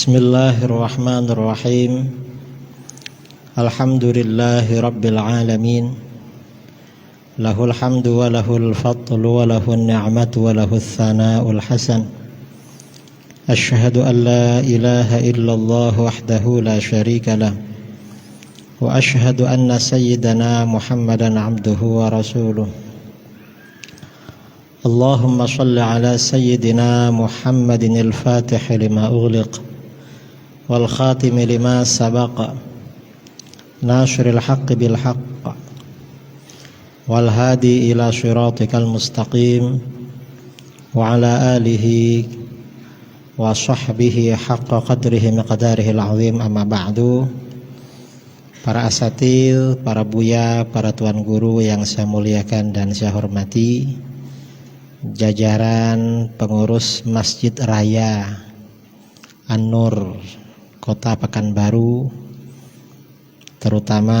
Bismillahirrahmanirrahim. Alhamdulillahi rabbil alamin. Lahul hamdu wa lahul fadlu wa lahun ni'matu wa lahul thana'ul hasan. Asyhadu an la ilaha illallah wahdahu la syarika lah. Wa asyhadu anna sayyidana Muhammadan abduhu wa rasuluh. Allahumma salli ala sayyidina Muhammadin al-fatih lima ughliq wal khatim lima sabaqa nashril haqqi bil haqq wal hadi ila siratikal mustaqim wa ala alihi wa sahbihi haqqa qadrihi miqdarihi al-azim. Amma ba'du. Para asatidz, para buya, para tuan guru yang saya muliakan dan saya hormati, jajaran pengurus Masjid Raya An-Nur Kota Pekanbaru, terutama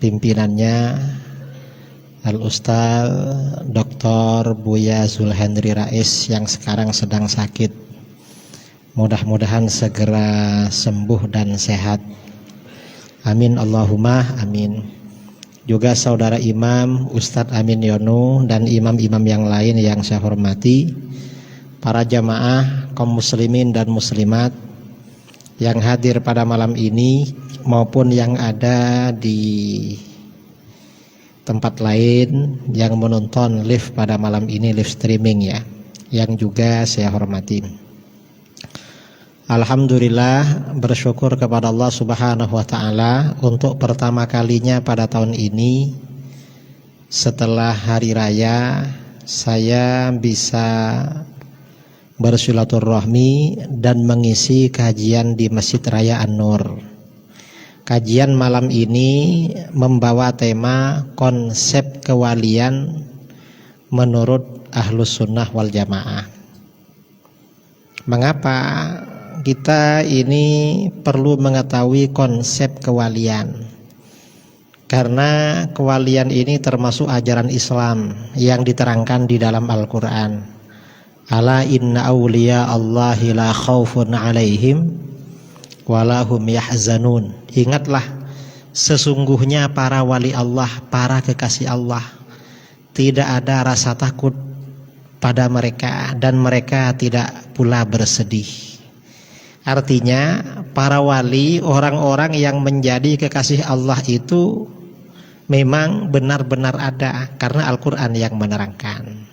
pimpinannya Al-Ustaz Dr. Buya Zulhendri Rais yang sekarang sedang sakit. Mudah-mudahan segera sembuh dan sehat. Amin Allahumma amin. Juga saudara imam Ustadz Amin Yonu dan imam-imam yang lain yang saya hormati, para jamaah kaum muslimin dan muslimat yang hadir pada malam ini maupun yang ada di tempat lain yang menonton live pada malam ini, live streaming ya, yang juga saya hormati. Alhamdulillah, bersyukur kepada Allah Subhanahu wa ta'ala untuk pertama kalinya pada tahun ini setelah hari raya saya bisa bersilaturahmi dan mengisi kajian di Masjid Raya An-Nur. Kajian malam ini membawa tema konsep kewalian menurut Ahlus Sunnah wal Jamaah. Mengapa kita ini perlu mengetahui konsep kewalian? Karena kewalian ini termasuk ajaran Islam yang diterangkan di dalam Al-Quran. Ala inna awliya Allahi la khawfun alaihim walahum yahzanun. Ingatlah, sesungguhnya para wali Allah, para kekasih Allah, tidak ada rasa takut pada mereka dan mereka tidak pula bersedih. Artinya para wali, orang-orang yang menjadi kekasih Allah itu memang benar-benar ada karena Al-Quran yang menerangkan.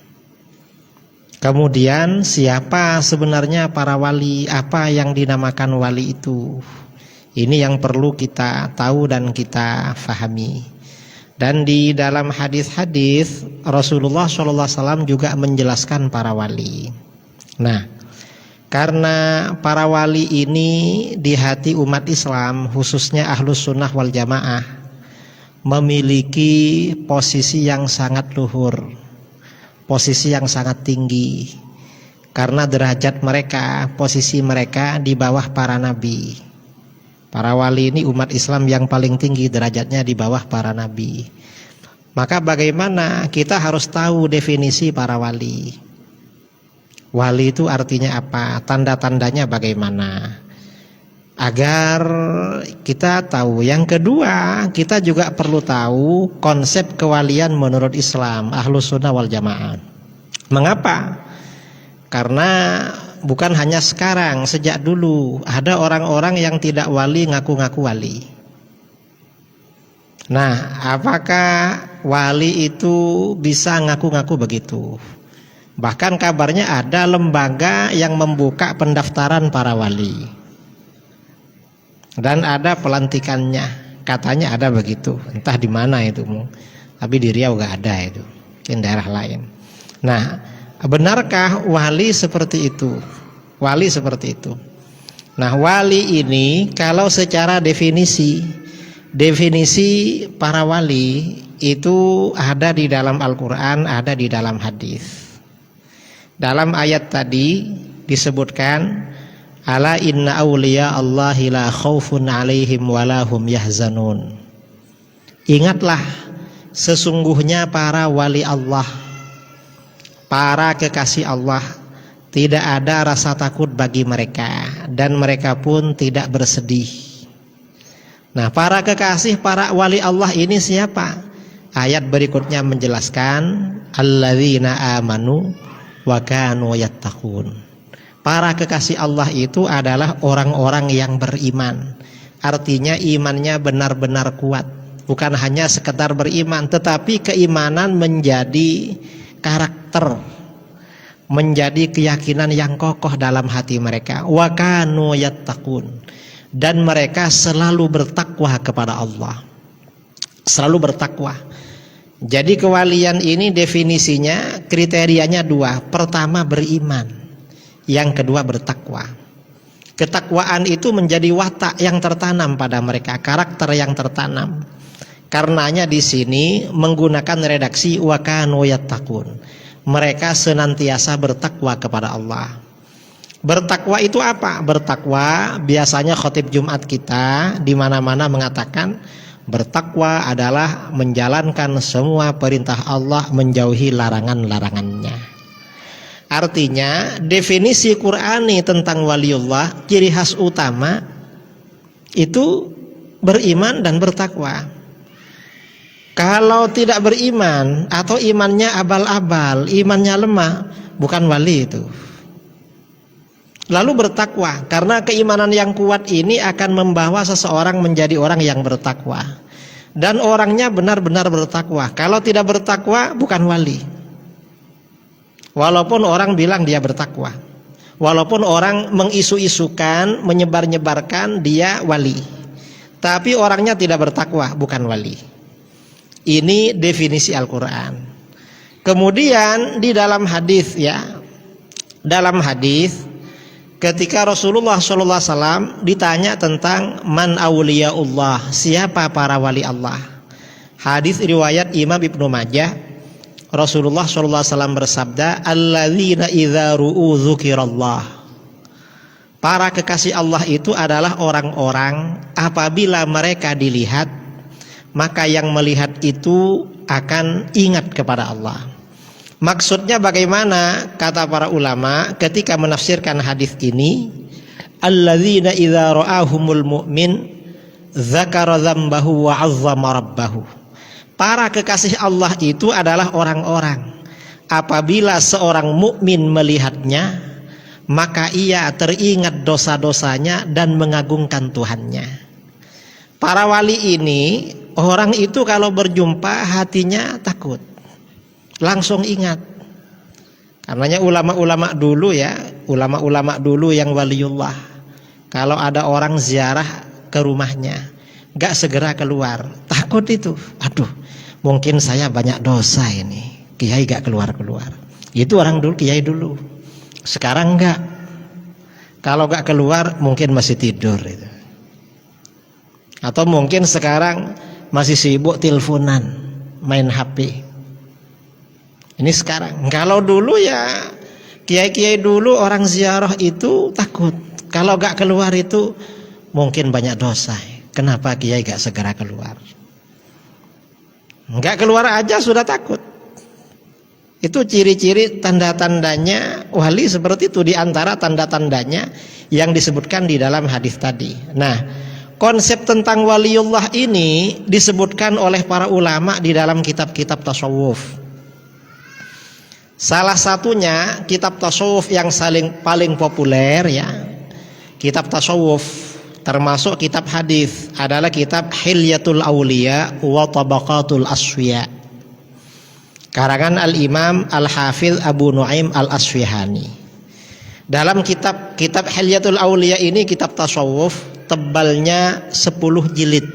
Kemudian siapa sebenarnya para wali, apa yang dinamakan wali itu? Ini yang perlu kita tahu dan kita fahami. Dan di dalam hadis-hadis Rasulullah SAW juga menjelaskan para wali. Nah, karena para wali ini di hati umat Islam, khususnya Ahlus Sunnah wal Jamaah, memiliki posisi yang sangat luhur, posisi yang sangat tinggi. Karena derajat mereka, posisi mereka di bawah para nabi. Para wali ini umat Islam yang paling tinggi derajatnya di bawah para nabi. Maka bagaimana kita harus tahu definisi para wali? Wali itu artinya apa? Tanda-tandanya bagaimana? Agar kita tahu. Yang kedua, kita juga perlu tahu konsep kewalian menurut Islam, Ahlus Sunnah wal Jamaah. Mengapa? Karena bukan hanya sekarang, sejak dulu ada orang-orang yang tidak wali ngaku-ngaku wali. Nah, apakah wali itu bisa ngaku-ngaku begitu? Bahkan kabarnya ada lembaga yang membuka pendaftaran para wali dan ada pelantikannya, katanya ada begitu. Entah di mana itu, tapi di Riau gak ada itu, mungkin daerah lain. Nah, benarkah wali seperti itu? Wali seperti itu. Nah, wali ini kalau secara definisi para wali itu ada di dalam Al-Quran, ada di dalam hadis. Dalam ayat tadi disebutkan, ala inna awliya Allahi la khawfun alaihim walahum yahzanun. Ingatlah, sesungguhnya para wali Allah, para kekasih Allah, tidak ada rasa takut bagi mereka, dan mereka pun tidak bersedih. Nah, para kekasih, para wali Allah ini siapa? Ayat berikutnya menjelaskan, alladzina amanu wa kanu yattaqun. Para kekasih Allah itu adalah orang-orang yang beriman. Artinya imannya benar-benar kuat. Bukan hanya sekedar beriman, tetapi keimanan menjadi karakter, menjadi keyakinan yang kokoh dalam hati mereka. Wa kanu yattaqun. Dan mereka selalu bertakwa kepada Allah. Selalu bertakwa. Jadi kewalian ini definisinya, kriterianya dua. Pertama beriman, yang kedua bertakwa. Ketakwaan itu menjadi watak yang tertanam pada mereka, karakter yang tertanam. Karenanya di sini menggunakan redaksi wa kanu yattaqun. Mereka senantiasa bertakwa kepada Allah. Bertakwa itu apa? Bertakwa biasanya khotib Jumat kita di mana-mana mengatakan bertakwa adalah menjalankan semua perintah Allah, menjauhi larangan-larangannya. Artinya definisi Qur'ani tentang waliullah, ciri khas utama itu beriman dan bertakwa. Kalau tidak beriman atau imannya abal-abal, imannya lemah, bukan wali itu. Lalu bertakwa, karena keimanan yang kuat ini akan membawa seseorang menjadi orang yang bertakwa. Dan orangnya benar-benar bertakwa. Kalau tidak bertakwa, bukan wali. Walaupun orang bilang dia bertakwa, walaupun orang mengisu-isukan, menyebar-nyebarkan dia wali, tapi orangnya tidak bertakwa, bukan wali. Ini definisi Al-Quran. Kemudian di dalam hadis, ya, dalam hadis ketika Rasulullah SAW ditanya tentang man awliyaullah, siapa para wali Allah. Hadis riwayat Imam Ibnu Majah. Rasulullah SAW bersabda, alladzina idza ru'u dzukirallah. Para kekasih Allah itu adalah orang-orang apabila mereka dilihat, maka yang melihat itu akan ingat kepada Allah. Maksudnya bagaimana? Kata para ulama ketika menafsirkan hadis ini, alladzina idza ra'ahumul mu'min dzakara dzambahu wa 'azzama rabbahu. Para kekasih Allah itu adalah orang-orang apabila seorang mukmin melihatnya, maka ia teringat dosa-dosanya dan mengagungkan Tuhannya. Para wali ini, orang itu kalau berjumpa hatinya takut, langsung ingat. Karenanya ulama-ulama dulu, ya, ulama-ulama dulu yang waliullah, kalau ada orang ziarah ke rumahnya, gak segera keluar, takut itu. Aduh, mungkin saya banyak dosa ini, kiai gak keluar-keluar. Itu orang dulu, kiai dulu. Sekarang enggak. Kalau gak keluar mungkin masih tidur itu. Atau mungkin sekarang masih sibuk teleponan, main HP. Ini sekarang. Kalau dulu ya kiai-kiai dulu orang ziarah itu takut. Kalau gak keluar itu mungkin banyak dosa. Kenapa kiai gak segera keluar? Gak keluar aja sudah takut. Itu ciri-ciri tanda-tandanya wali seperti itu, di antara tanda-tandanya yang disebutkan di dalam hadis tadi. Nah, konsep tentang waliullah ini disebutkan oleh para ulama di dalam kitab-kitab tasawuf. Salah satunya kitab tasawuf yang paling populer, ya, kitab tasawuf termasuk kitab hadis adalah kitab Hilyatul Auliya wa Tabaqatul Asfiya, karangan Al-Imam Al-Hafidh Abu Nuaim Al-Asfihani. Dalam kitab Hilyatul Auliya ini kitab tasawuf, tebalnya 10 jilid.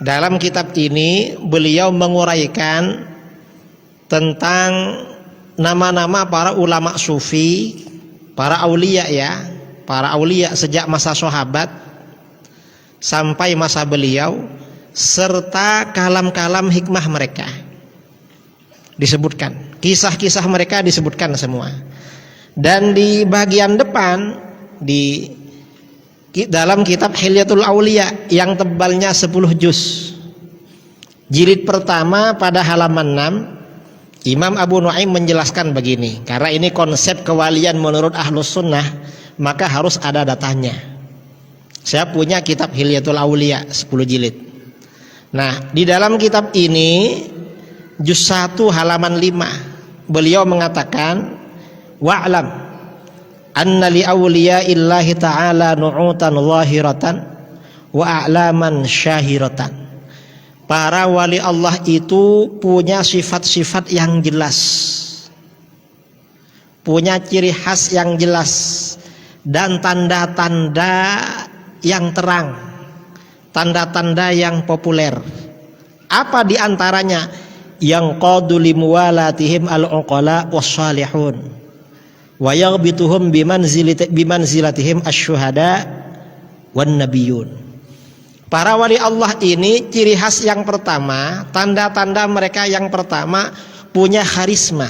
Dalam kitab ini beliau menguraikan tentang nama-nama para ulama sufi, para aulia, ya, para aulia sejak masa sahabat sampai masa beliau, serta kalam-kalam hikmah mereka disebutkan, kisah-kisah mereka disebutkan semua. Dan di bagian depan di dalam kitab Hilyatul Auliya yang tebalnya 10 juz, jilid pertama pada halaman 6 Imam Abu Nuaim menjelaskan begini, karena ini konsep kewalian menurut Ahlus Sunnah, maka harus ada datanya. Saya punya kitab Hilyatul Auliya 10 jilid. Nah, di dalam kitab ini juz 1 halaman 5 beliau mengatakan, wa'lam anna li awliyaillahi ta'ala nu'utan zahiratan wa a'laman syahiratan. Para wali Allah itu punya sifat-sifat yang jelas, punya ciri khas yang jelas, dan tanda-tanda yang terang, tanda-tanda yang populer. Apa diantaranya? Yang qadu limuwalatihim al-uqala was-salihun wa yaghbituhum bimanzilatihim asy-syuhada wan nabiyun. Para wali Allah ini ciri khas yang pertama, tanda-tanda mereka yang pertama, punya karisma.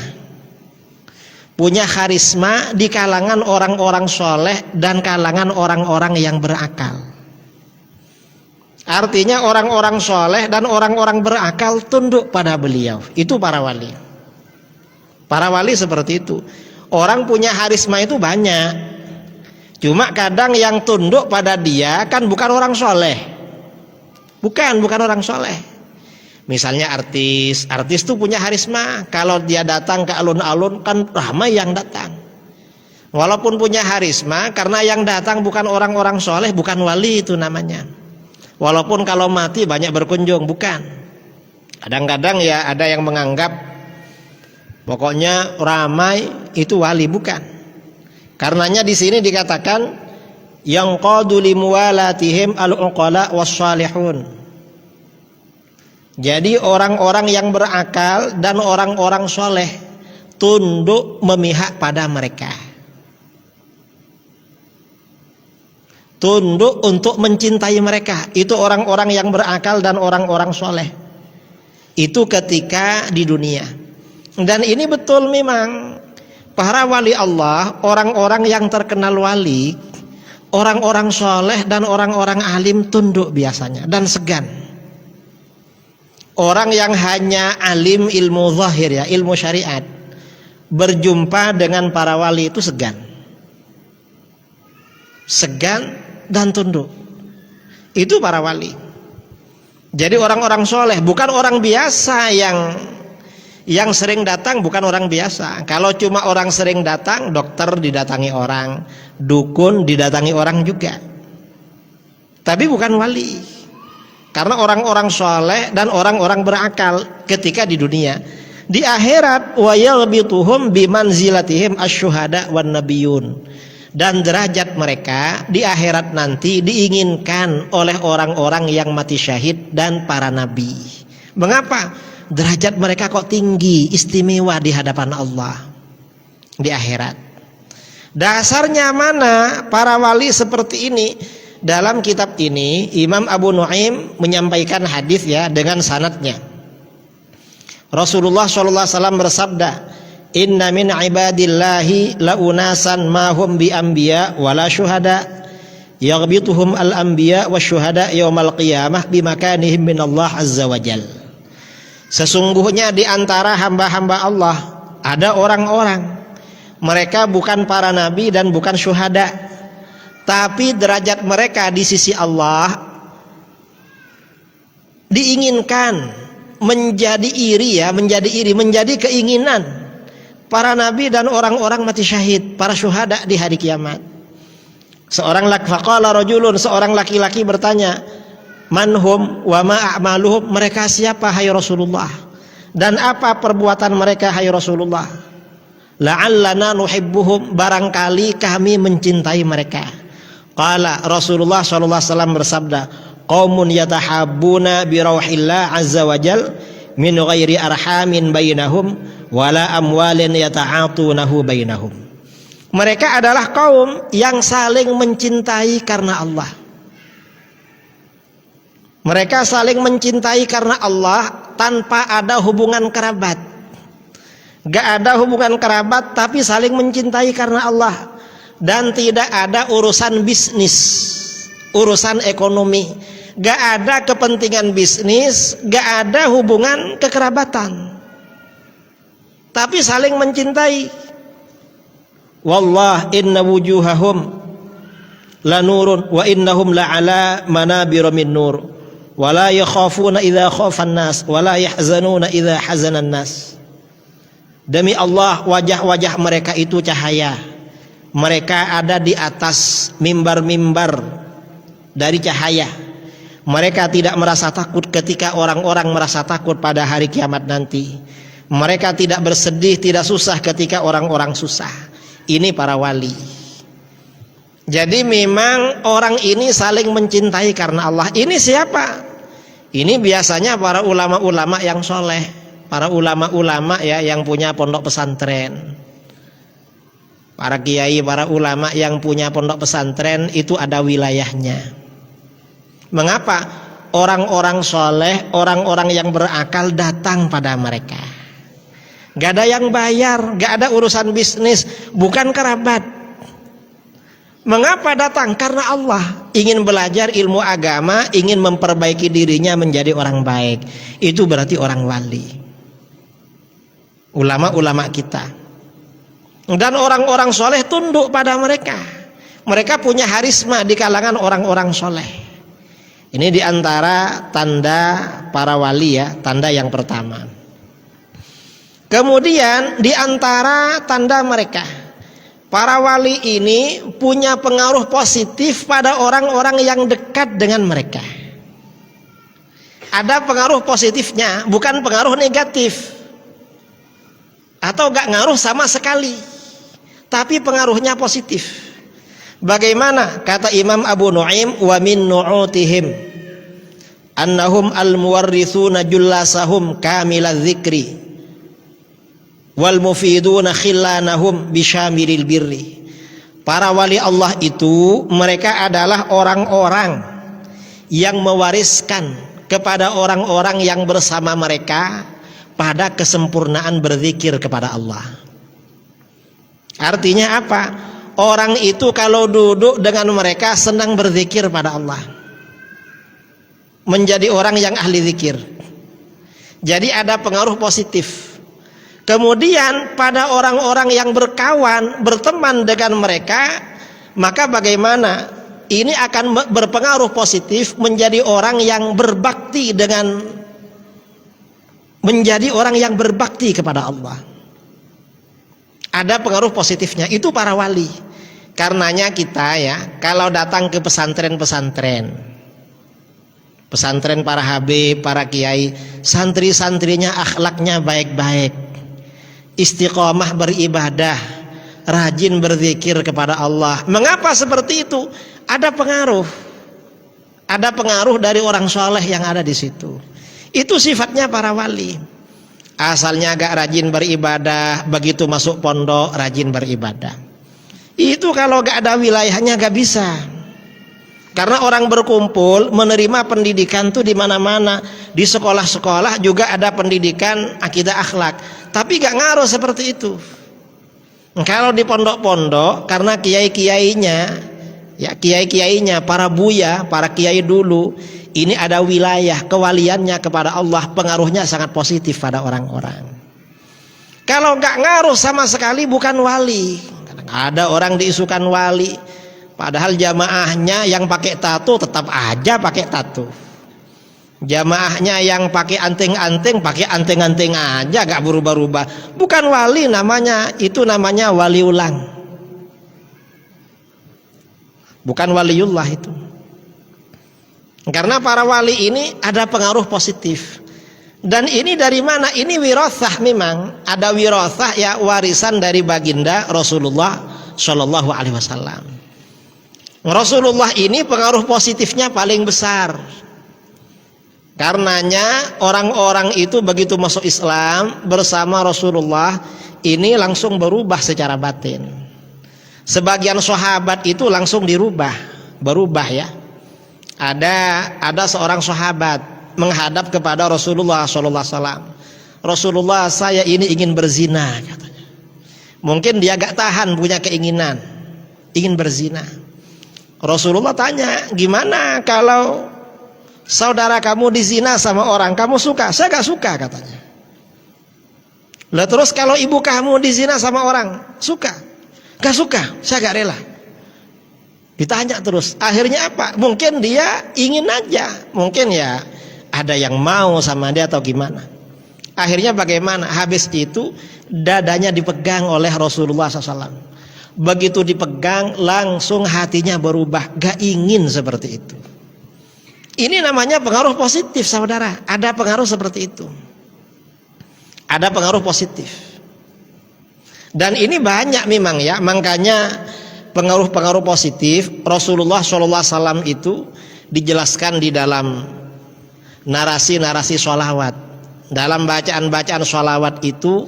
Punya karisma di kalangan orang-orang soleh dan kalangan orang-orang yang berakal. Artinya orang-orang soleh dan orang-orang berakal tunduk pada beliau. Itu para wali. Para wali seperti itu. Orang punya karisma itu banyak. Cuma kadang yang tunduk pada dia kan bukan orang soleh. Bukan orang soleh. Misalnya artis tuh punya karisma. Kalau dia datang ke alun-alun kan ramai yang datang. Walaupun punya karisma, karena yang datang bukan orang-orang soleh, bukan wali itu namanya. Walaupun kalau mati banyak berkunjung, bukan. Kadang-kadang ya ada yang menganggap pokoknya ramai itu wali, bukan. Karenanya di sini dikatakan yang qadu limuwalatihim al-uqala was-salihun. Jadi orang-orang yang berakal dan orang-orang soleh tunduk memihak pada mereka, tunduk untuk mencintai mereka. Itu orang-orang yang berakal dan orang-orang soleh. Itu ketika di dunia. Dan ini betul memang para wali Allah, orang-orang yang terkenal wali, orang-orang soleh dan orang-orang alim tunduk biasanya dan segan. Orang yang hanya alim ilmu zahir ya, ilmu syariat, berjumpa dengan para wali itu segan. Segan dan tunduk. Itu para wali. Jadi orang-orang soleh, bukan orang biasa yang sering datang, bukan orang biasa. Kalau cuma orang sering datang, dokter didatangi orang, dukun didatangi orang juga. Tapi bukan wali. Karena orang-orang soleh dan orang-orang berakal ketika di dunia. Di akhirat wa yaghbituhum bimanzilatihim asy-syuhada wan nabiyun. Dan derajat mereka di akhirat nanti diinginkan oleh orang-orang yang mati syahid dan para nabi. Mengapa? Derajat mereka kok tinggi, istimewa di hadapan Allah di akhirat. Dasarnya mana para wali seperti ini? Dalam kitab ini Imam Abu Nuaim menyampaikan hadis ya dengan sanadnya. Rasulullah SAW bersabda, "Inna min ibadillahi la unasan ma hum bi anbiya wala syuhada yaghbituhum al anbiya wasyuhada yaumal qiyamah bi makanihim min Allah azza wajal." Sesungguhnya di antara hamba-hamba Allah ada orang-orang, mereka bukan para nabi dan bukan syuhada, tapi derajat mereka di sisi Allah diinginkan menjadi menjadi keinginan para nabi dan orang-orang mati syahid, para syuhada di hari kiamat. Seorang laki-laki bertanya, manhum wa ma a'maluhum, mereka siapa hai Rasulullah, dan apa perbuatan mereka hai Rasulullah? La'allana nuhibbuhum, barangkali kami mencintai mereka. Qala Rasulullah sallallahu alaihi wasallam bersabda, qaumun yatahabbuna bi rauhillah azza wajal min ghairi arhamin bainahum wala amwalin yata'atunahu bainahum. Mereka adalah kaum yang saling mencintai karena Allah. Mereka saling mencintai karena Allah tanpa ada hubungan kerabat. Gak ada hubungan kerabat tapi saling mencintai karena Allah. Dan tidak ada urusan bisnis, urusan ekonomi. Gak ada kepentingan bisnis, gak ada hubungan kekerabatan. tapi saling mencintai. Wallah inna wujuhahum lanurun wa innahum la'ala manabir min nur wa la yakhafuna idza khafan nas wa la yahzanuna idza hazanan nas. Demi Allah, wajah-wajah mereka itu cahaya. Mereka ada di atas mimbar-mimbar dari cahaya. Mereka tidak merasa takut ketika orang-orang merasa takut pada hari kiamat nanti. Mereka tidak bersedih, tidak susah ketika orang-orang susah. Ini para wali. Jadi memang orang ini saling mencintai karena Allah. Ini siapa? Ini biasanya para ulama-ulama yang soleh, para ulama-ulama ya yang punya pondok pesantren. Para kiai, para ulama yang punya pondok pesantren itu ada wilayahnya. Mengapa? Orang-orang soleh, orang-orang yang berakal datang pada mereka. Gak ada yang bayar, gak ada urusan bisnis, bukan kerabat. Mengapa datang? Karena Allah ingin belajar ilmu agama, ingin memperbaiki dirinya menjadi orang baik. Itu berarti orang wali. Ulama-ulama kita. Dan orang-orang soleh tunduk pada mereka. Mereka punya harisma di kalangan orang-orang soleh. Ini diantara tanda para wali ya, tanda yang pertama. Kemudian diantara tanda mereka, para wali ini punya pengaruh positif pada orang-orang yang dekat dengan mereka. Ada pengaruh positifnya, bukan pengaruh negatif. Atau gak ngaruh sama sekali, tapi pengaruhnya positif. Bagaimana? Kata Imam Abu Nu'aim, wa min nu'utihim annahum al-muwarrithuna jullasahum kamilaz zikri wal mufiduna khillanahum bisyamilil birri. Para wali Allah itu mereka adalah orang-orang yang mewariskan kepada orang-orang yang bersama mereka pada kesempurnaan berzikir kepada Allah. Artinya apa? Orang itu kalau duduk dengan mereka senang berzikir pada Allah, menjadi orang yang ahli zikir. Jadi ada pengaruh positif. Kemudian pada orang-orang yang berkawan, berteman dengan mereka, maka bagaimana? Ini akan berpengaruh positif menjadi orang yang berbakti dengan menjadi orang yang berbakti kepada Allah. Ada pengaruh positifnya, itu para wali. Karenanya kita ya, kalau datang ke pesantren-pesantren, pesantren para habib, para kiai, santri-santrinya akhlaknya baik-baik, istiqomah beribadah, rajin berzikir kepada Allah. Mengapa seperti itu? Ada pengaruh. Ada pengaruh dari orang soleh yang ada di situ. Itu sifatnya para wali. Asalnya agak rajin beribadah, begitu masuk pondok rajin beribadah. Itu kalau gak ada wilayahnya gak bisa. Karena orang berkumpul menerima pendidikan tuh di mana-mana. Di sekolah-sekolah juga ada pendidikan akidah akhlak. Tapi gak ngaruh seperti itu. Kalau di pondok-pondok, karena kiai-kiainya, ya kiai-kiainya, para buya, para kiai dulu, ini ada wilayah kewaliannya kepada Allah, pengaruhnya sangat positif pada orang-orang. Kalau gak ngaruh sama sekali bukan wali. Ada orang diisukan wali, padahal jamaahnya yang pakai tato tetap aja pakai tato. Jamaahnya yang pakai anting-anting, pakai anting-anting aja, gak berubah-ubah. Bukan wali namanya, itu namanya wali ulang. Bukan waliullah itu. Karena para wali ini ada pengaruh positif. Dan ini dari mana? Ini wirathah memang. Ada wirathah ya, warisan dari baginda Rasulullah Shallallahu Alaihi Wasallam. Rasulullah ini pengaruh positifnya paling besar. Karenanya orang-orang itu begitu masuk Islam bersama Rasulullah ini langsung berubah secara batin. Sebagian sahabat itu langsung berubah ya. Ada seorang sahabat menghadap kepada Rasulullah SAW. Rasulullah, saya ini ingin berzina katanya. Mungkin dia gak tahan, punya keinginan ingin berzina. Rasulullah tanya, gimana kalau saudara kamu dizina sama orang, kamu suka? Saya gak suka katanya. Lah terus kalau ibu kamu dizina sama orang, suka? Gak suka, saya gak rela. Ditanya terus, akhirnya apa? Mungkin dia ingin aja, mungkin ya ada yang mau sama dia atau gimana. Akhirnya bagaimana? Habis itu dadanya dipegang oleh Rasulullah SAW. Begitu dipegang langsung hatinya berubah, gak ingin seperti itu. Ini namanya pengaruh positif, saudara. Ada pengaruh seperti itu. Ada pengaruh positif. Dan ini banyak memang ya, makanya pengaruh-pengaruh positif Rasulullah SAW itu dijelaskan di dalam narasi-narasi sholawat. Dalam bacaan-bacaan sholawat itu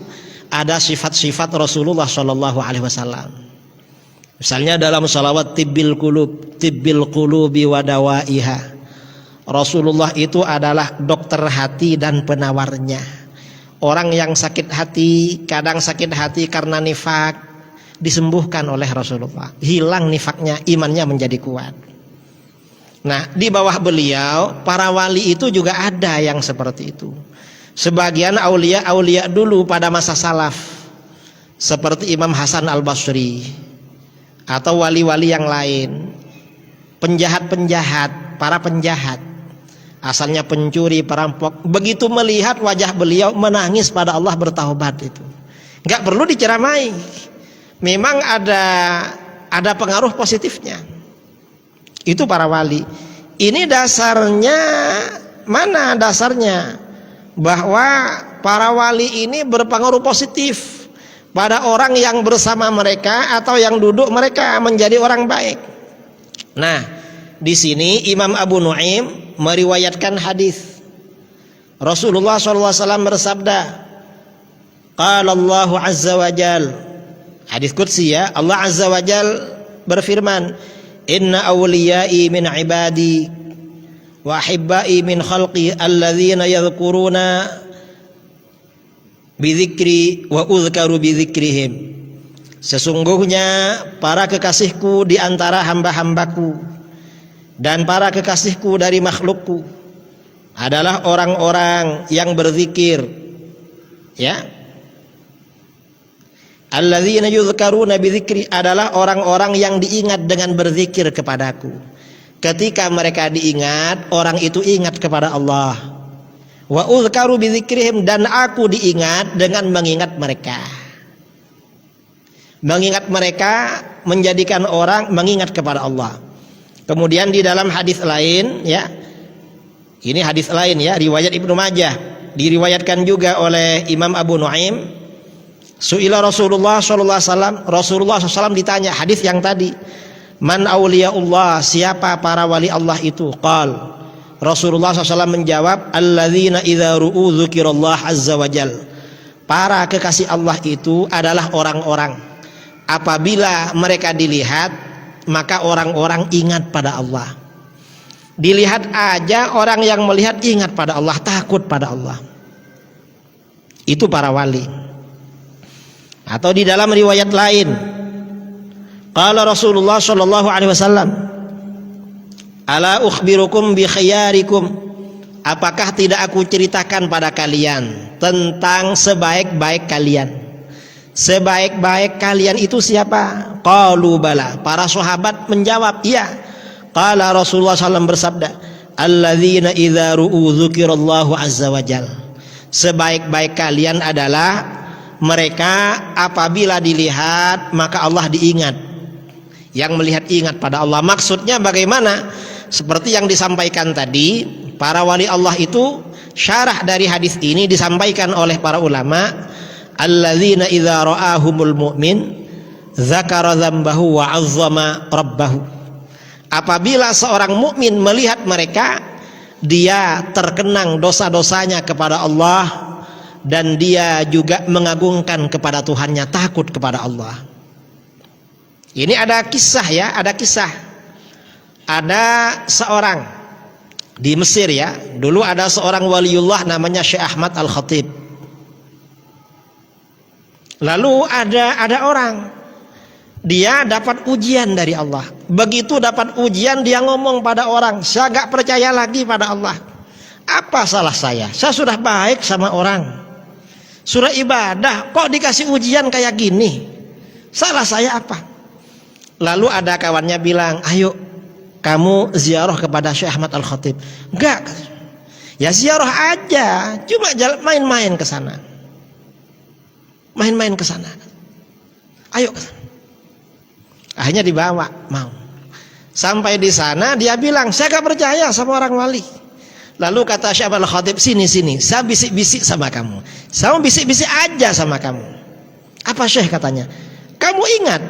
ada sifat-sifat Rasulullah SAW. Misalnya dalam sholawat tibbil qulubi wa dawaiha. Rasulullah itu adalah dokter hati dan penawarnya. Orang yang sakit hati, kadang sakit hati karena nifak, disembuhkan oleh Rasulullah. Hilang nifaknya, imannya menjadi kuat. Nah, di bawah beliau, para wali itu juga ada yang seperti itu. Sebagian aulia dulu pada masa salaf, seperti Imam Hasan al-Basri, atau wali-wali yang lain. Penjahat-penjahat, para penjahat, asalnya pencuri, perampok, begitu melihat wajah beliau menangis pada Allah, bertaubat. Itu nggak perlu diceramai, memang ada pengaruh positifnya. Itu para wali. Ini dasarnya, mana dasarnya? Bahwa para wali ini berpengaruh positif pada orang yang bersama mereka atau yang duduk mereka menjadi orang baik. Nah, di sini Imam Abu Nuaim meriwayatkan hadis Rasulullah SAW bersabda, qala Allah azza wa jal, hadis qudsi ya, Allah azza wa jal berfirman, inna awliyai min ibadi wa ahibbai min khalqi alladzina yadhkuruna bidzikri wa udhkaru bidzikrihim. Sesungguhnya para kekasihku di antara hamba-hambaku dan para kekasihku dari makhlukku adalah orang-orang yang berzikir, ya. Alladzina yudhkaruna bidzikri adalah orang-orang yang diingat dengan berzikir kepadaku. Ketika mereka diingat, orang itu ingat kepada Allah. Wa udhkaru bidzikrihim, dan aku diingat dengan mengingat mereka. Mengingat mereka menjadikan orang mengingat kepada Allah. Kemudian di dalam hadis lain, ya, ini hadis lain ya, riwayat Ibnu Majah, diriwayatkan juga oleh Imam Abu Nuaim. Su'ila Rasulullah SAW, Rasulullah SAW ditanya hadis yang tadi, man auliyaullah, siapa para wali Allah itu? Qal, Rasulullah SAW menjawab, alladzina idza ru'u dzukirallah azza wajal, para kekasih Allah itu adalah orang-orang apabila mereka dilihat, maka orang-orang ingat pada Allah. Dilihat aja orang yang melihat ingat pada Allah, takut pada Allah. Itu para wali. Atau di dalam riwayat lain, qala Rasulullah sallallahu alaihi wasallam, ala ukhbirukum bi khiyarikum, apakah tidak aku ceritakan pada kalian tentang sebaik-baik kalian? Sebaik-baik kalian itu siapa? Qalu bala, para sahabat menjawab iya. Qala Rasulullah SAW bersabda, alladzina idza ru'u dzukirallahu azza wajal, sebaik-baik kalian adalah mereka apabila dilihat maka Allah diingat. Yang melihat ingat pada Allah. Maksudnya bagaimana? Seperti yang disampaikan tadi, para wali Allah itu, syarah dari hadis ini disampaikan oleh para ulama, alladzina idza ra'ahumul mu'min dzakara dzambahu wa 'azzama rabbahu. Apabila seorang mukmin melihat mereka, dia terkenang dosa-dosanya kepada Allah, dan dia juga mengagungkan kepada Tuhannya, takut kepada Allah. Ini ada kisah ya, ada kisah. Ada seorang di Mesir ya, dulu ada seorang waliullah namanya Syekh Ahmad Al-Khatib. Lalu ada orang, dia dapat ujian dari Allah. Begitu dapat ujian, dia ngomong pada orang, saya gak percaya lagi pada Allah. Apa salah saya? Saya sudah baik sama orang, Surah ibadah kok dikasih ujian kayak gini? Salah saya apa? Lalu ada kawannya bilang, ayo kamu ziarah kepada Syekh Ahmad Al-Khatib. Enggak. Ya ziarah aja, cuma main-main ke sana. Main-main ke sana. Ayo ke sana. Akhirnya dibawa, mau. Sampai di sana dia bilang, saya gak percaya sama orang wali. Lalu kata Syekh Ahmad Al-Khatib, sini, saya bisik-bisik sama kamu. Saya bisik-bisik aja sama kamu. Apa Syekh katanya? Kamu ingat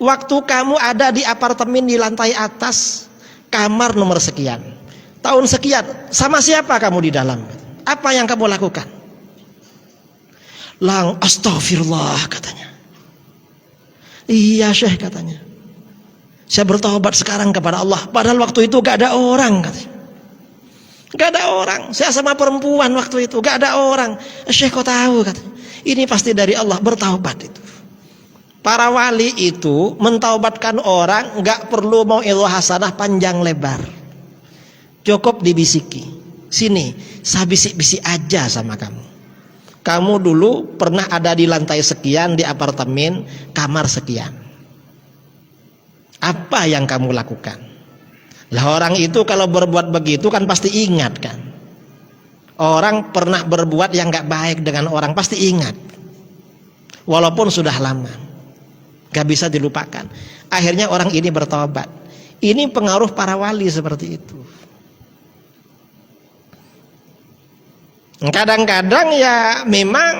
waktu kamu ada di apartemen di lantai atas, kamar nomor sekian, tahun sekian, sama siapa kamu di dalam? Apa yang kamu lakukan? Astagfirullah katanya. Iya Syekh katanya, saya bertobat sekarang kepada Allah. Padahal waktu itu gak ada orang katanya. Gak ada orang. Saya sama perempuan waktu itu, gak ada orang. Syekh kok tahu katanya? Ini pasti dari Allah, bertaubat itu. Para wali itu mentaubatkan orang gak perlu mau ilmu hasanah panjang lebar. Cukup dibisiki. Sini, saya bisik-bisik aja sama kamu. Kamu dulu pernah ada di lantai sekian di apartemen, kamar sekian. Apa yang kamu lakukan? Lah orang itu kalau berbuat begitu kan pasti ingat kan. Orang pernah berbuat yang gak baik dengan orang pasti ingat. Walaupun sudah lama, gak bisa dilupakan. Akhirnya orang ini bertobat. Ini pengaruh para wali seperti itu. Kadang-kadang ya memang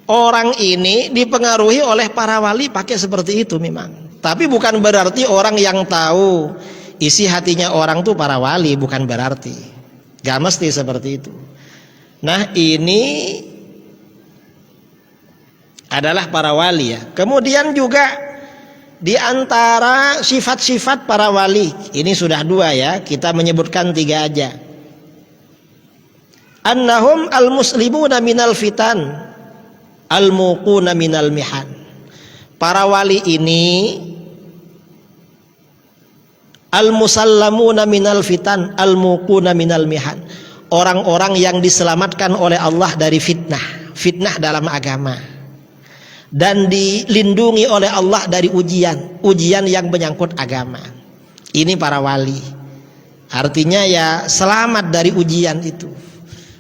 orang ini dipengaruhi oleh para wali pakai seperti itu memang. Tapi bukan berarti orang yang tahu isi hatinya orang tuh para wali, bukan berarti. Gak mesti seperti itu. Nah ini adalah para wali ya. Kemudian juga di antara sifat-sifat para wali, ini sudah 2 ya, kita menyebutkan 3 aja. Annahum al-muslimuna minal fitan, al-muquna minal mihan. Para wali ini al-musallamuna minal fitan, al-muquna minal mihan. Orang-orang yang diselamatkan oleh Allah dari fitnah, fitnah dalam agama. Dan dilindungi oleh Allah dari ujian yang menyangkut agama. Ini para wali. Artinya ya selamat dari ujian itu.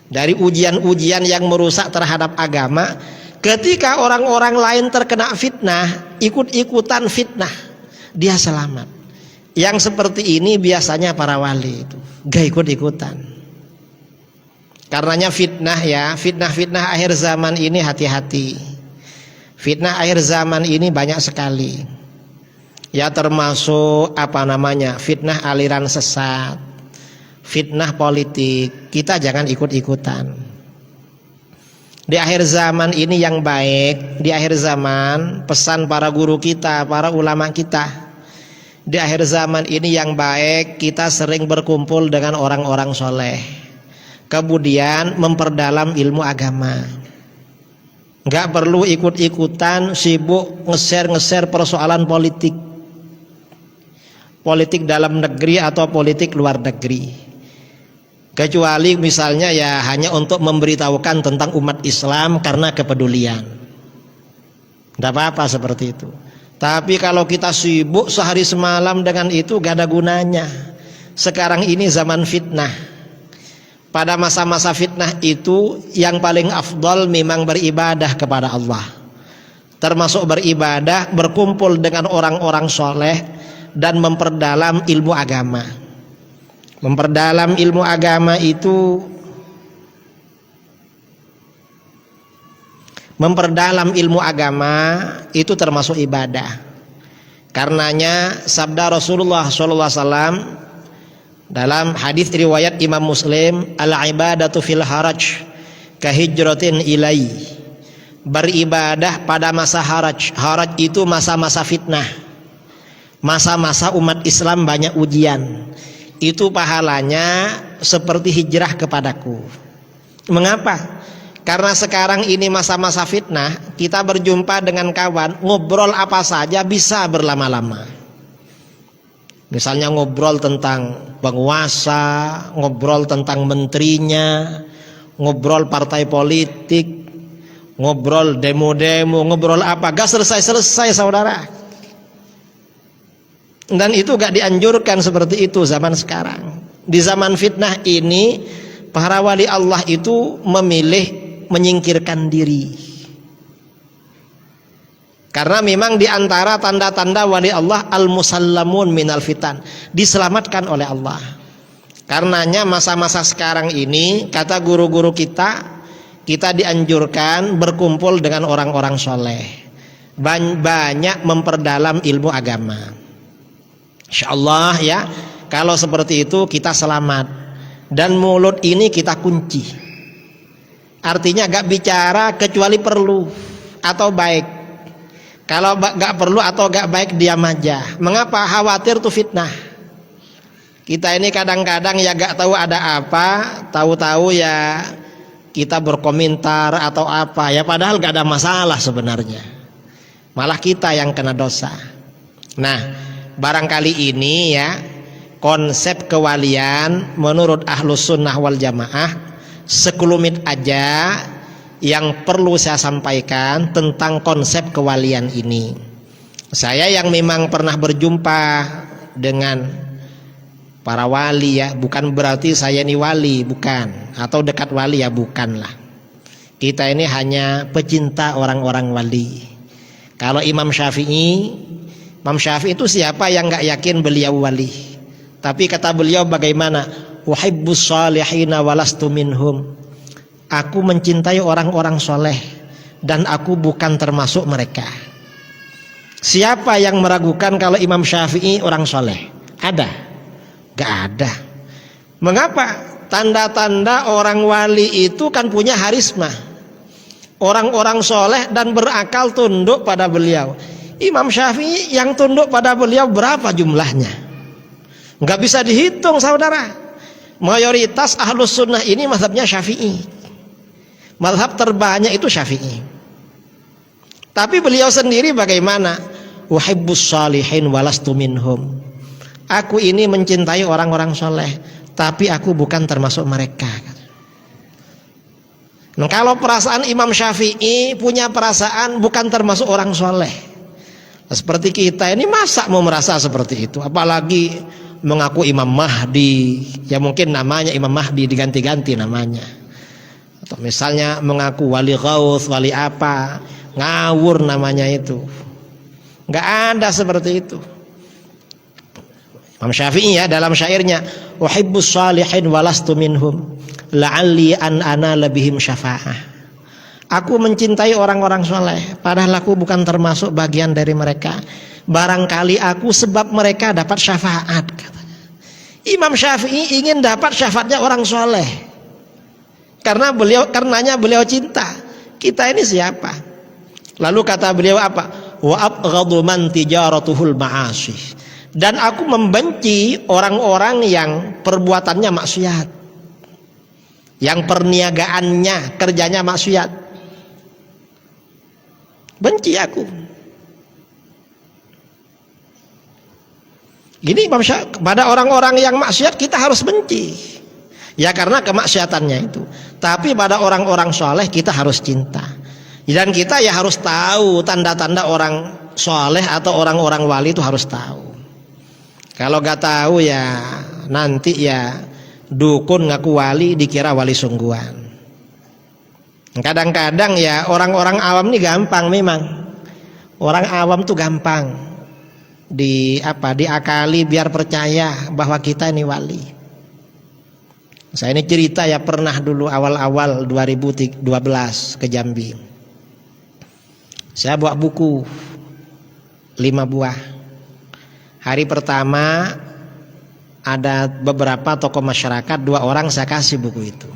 Dari ujian-ujian yang merusak terhadap agama. Ketika orang-orang lain terkena fitnah, ikut-ikutan fitnah, dia selamat. Yang seperti ini biasanya para wali itu gak ikut-ikutan. Karenanya fitnah ya, fitnah-fitnah akhir zaman ini hati-hati. Fitnah akhir zaman ini banyak sekali. Ya termasuk fitnah aliran sesat, fitnah politik. Kita jangan ikut-ikutan. Di akhir zaman ini yang baik, di akhir zaman pesan para guru kita, para ulama kita, di akhir zaman ini yang baik kita sering berkumpul dengan orang-orang soleh, kemudian memperdalam ilmu agama. Gak perlu ikut-ikutan sibuk nge-share persoalan politik, politik dalam negeri atau politik luar negeri. Kecuali misalnya ya hanya untuk memberitahukan tentang umat Islam karena kepedulian. Tidak apa-apa seperti itu. Tapi kalau kita sibuk sehari semalam dengan itu gak ada gunanya. Sekarang ini zaman fitnah. Pada masa-masa fitnah itu yang paling afdal memang beribadah kepada Allah. Termasuk beribadah, berkumpul dengan orang-orang soleh dan memperdalam ilmu agama. Memperdalam ilmu agama itu, memperdalam ilmu agama itu termasuk ibadah. Karenanya sabda Rasulullah SAW dalam hadis riwayat Imam Muslim, al-ibadatu fil haraj kahijratin ilai. Beribadah pada masa haraj. Haraj itu masa-masa fitnah, masa-masa umat Islam banyak ujian. Itu pahalanya seperti hijrah kepadaku. Mengapa? Karena sekarang ini masa-masa fitnah, kita berjumpa dengan kawan, ngobrol apa saja bisa berlama-lama. Misalnya ngobrol tentang penguasa, ngobrol tentang menterinya, ngobrol partai politik, ngobrol demo-demo, ngobrol apa, gak selesai-selesai saudara. Dan itu gak dianjurkan seperti itu zaman sekarang. Di zaman fitnah ini, para wali Allah itu memilih menyingkirkan diri. Karena memang diantara tanda-tanda wali Allah al-musallamun minal fitan, diselamatkan oleh Allah. Karenanya masa-masa sekarang ini, kata guru-guru kita dianjurkan berkumpul dengan orang-orang soleh, banyak memperdalam ilmu agama. Insyaallah ya, kalau seperti itu kita selamat. Dan mulut ini kita kunci, artinya gak bicara kecuali perlu atau baik. Kalau gak perlu atau gak baik diam aja. Mengapa? Khawatir tuh fitnah. Kita ini kadang-kadang ya gak tahu ada apa, tahu-tahu ya kita berkomentar atau apa, ya padahal gak ada masalah sebenarnya. Malah kita yang kena dosa. Nah, barangkali ini ya konsep kewalian menurut Ahlus Sunnah wal Jamaah sekelumit aja yang perlu saya sampaikan tentang konsep kewalian ini. Saya yang memang pernah berjumpa dengan para wali ya, bukan berarti saya ini wali, bukan, atau dekat wali ya, bukanlah. Kita ini hanya pecinta orang-orang wali. Kalau Imam Syafi'i itu siapa yang gak yakin beliau wali? Tapi kata beliau bagaimana? Uhibbus salihina walastu minhum. Aku mencintai orang-orang soleh dan aku bukan termasuk mereka. Siapa yang meragukan kalau Imam Syafi'i orang soleh? Ada? Gak ada. Mengapa? Tanda-tanda orang wali itu kan punya harisma. Orang-orang soleh dan berakal tunduk pada beliau. Imam Syafi'i yang tunduk pada beliau berapa jumlahnya? Gak bisa dihitung saudara. Mayoritas Ahlus Sunnah ini mazhabnya Syafi'i. Mazhab terbanyak itu Syafi'i. Tapi beliau sendiri bagaimana? Uhibbus salihin walastu minhum. Aku ini mencintai orang-orang soleh, tapi aku bukan termasuk mereka. Nah, kalau perasaan Imam Syafi'i punya perasaan bukan termasuk orang soleh, seperti kita ini masa mau merasa seperti itu? Apalagi mengaku Imam Mahdi, ya mungkin namanya Imam Mahdi diganti-ganti namanya. Atau misalnya mengaku wali ghaus, wali apa, ngawur namanya itu. Nggak ada seperti itu. Imam Syafi'i ya dalam syairnya, uhibbus salihin walastu minhum la'alli an ana labihim syafa'ah. Aku mencintai orang-orang soleh, padahal aku bukan termasuk bagian dari mereka. Barangkali aku sebab mereka dapat syafaat, katanya. Imam Syafi'i ingin dapat syafaatnya orang soleh. Karenanya beliau cinta. Kita ini siapa? Lalu kata beliau apa? Wa abghadu man tijaratuhul ma'asi. Dan aku membenci orang-orang yang perbuatannya maksiat, yang perniagaannya, kerjanya maksiat. Benci aku. Gini pada orang-orang yang maksiat kita harus benci. Ya karena kemaksiatannya itu. Tapi pada orang-orang soleh kita harus cinta. Dan kita ya harus tahu tanda-tanda orang soleh atau orang-orang wali itu harus tahu. Kalau gak tahu ya nanti ya dukun ngaku wali dikira wali sungguhan. Kadang-kadang ya orang-orang awam ini gampang memang. Orang awam tuh gampang diakali biar percaya bahwa kita ini wali. Saya ini cerita ya, pernah dulu awal-awal 2012 ke Jambi. Saya bawa buku 5 buah. Hari pertama ada beberapa tokoh masyarakat, 2 orang saya kasih buku itu.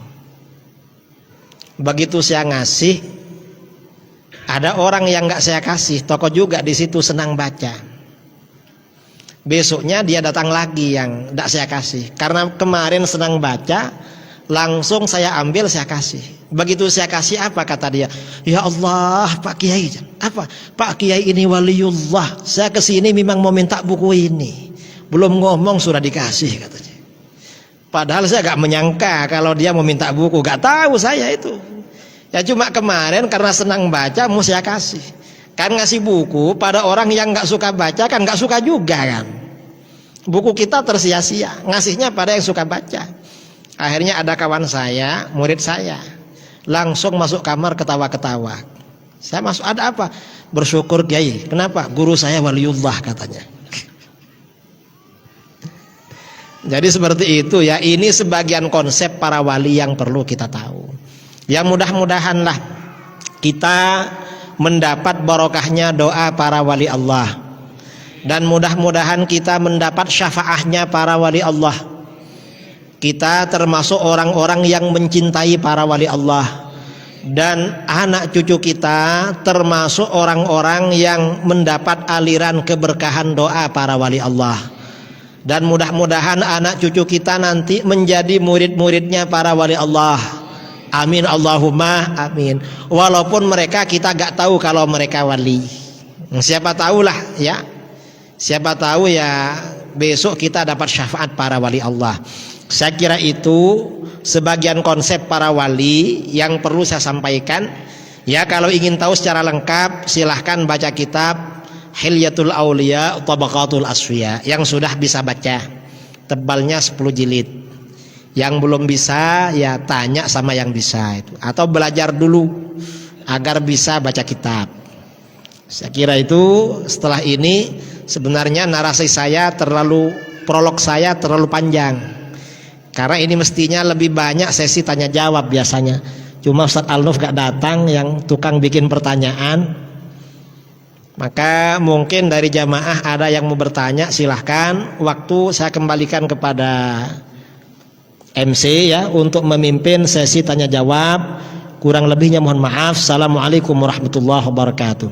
Begitu saya ngasih, ada orang yang nggak saya kasih, tokoh juga di situ senang baca. Besoknya dia datang lagi yang tidak saya kasih. Karena kemarin senang baca, langsung saya ambil saya kasih. Begitu saya kasih apa kata dia? Ya Allah Pak Kiai, apa? Pak Kiai ini waliullah. Saya kesini memang mau minta buku ini. Belum ngomong sudah dikasih katanya. Padahal saya gak menyangka kalau dia mau minta buku. Gak tahu saya itu. Ya cuma kemarin karena senang baca mau saya kasih. Kan ngasih buku pada orang yang nggak suka baca kan nggak suka juga kan. Buku kita tersia-sia, ngasihnya pada yang suka baca. Akhirnya ada kawan saya, murid saya, langsung masuk kamar ketawa-ketawa. Saya masuk, ada apa? Bersyukur Kiai. Kenapa? Guru saya waliullah katanya. Jadi seperti itu ya. Ini sebagian konsep para wali yang perlu kita tahu. Ya mudah-mudahanlah kita mendapat barokahnya doa para wali Allah, dan mudah-mudahan kita mendapat syafaahnya para wali Allah. Kita termasuk orang-orang yang mencintai para wali Allah, dan anak cucu kita termasuk orang-orang yang mendapat aliran keberkahan doa para wali Allah. Dan mudah-mudahan anak cucu kita nanti menjadi murid-muridnya para wali Allah. Amin Allahumma amin. Walaupun mereka kita gak tahu kalau mereka wali. Siapa tahulah ya. Siapa tahu ya besok kita dapat syafaat para wali Allah. Saya kira itu sebagian konsep para wali yang perlu saya sampaikan. Ya kalau ingin tahu secara lengkap silahkan baca kitab Hilyatul Auliya Tabaqatul Asfiya yang sudah bisa baca. Tebalnya 10 jilid. Yang belum bisa ya tanya sama yang bisa itu, atau belajar dulu agar bisa baca kitab. Saya kira itu. Setelah ini sebenarnya narasi saya prolog saya terlalu panjang, karena ini mestinya lebih banyak sesi tanya jawab biasanya. Cuma Ustadz Alnuf gak datang yang tukang bikin pertanyaan. Maka mungkin dari jamaah ada yang mau bertanya, silahkan. Waktu saya kembalikan kepada MC ya untuk memimpin sesi tanya jawab. Kurang lebihnya mohon maaf. Assalamualaikum warahmatullahi wabarakatuh.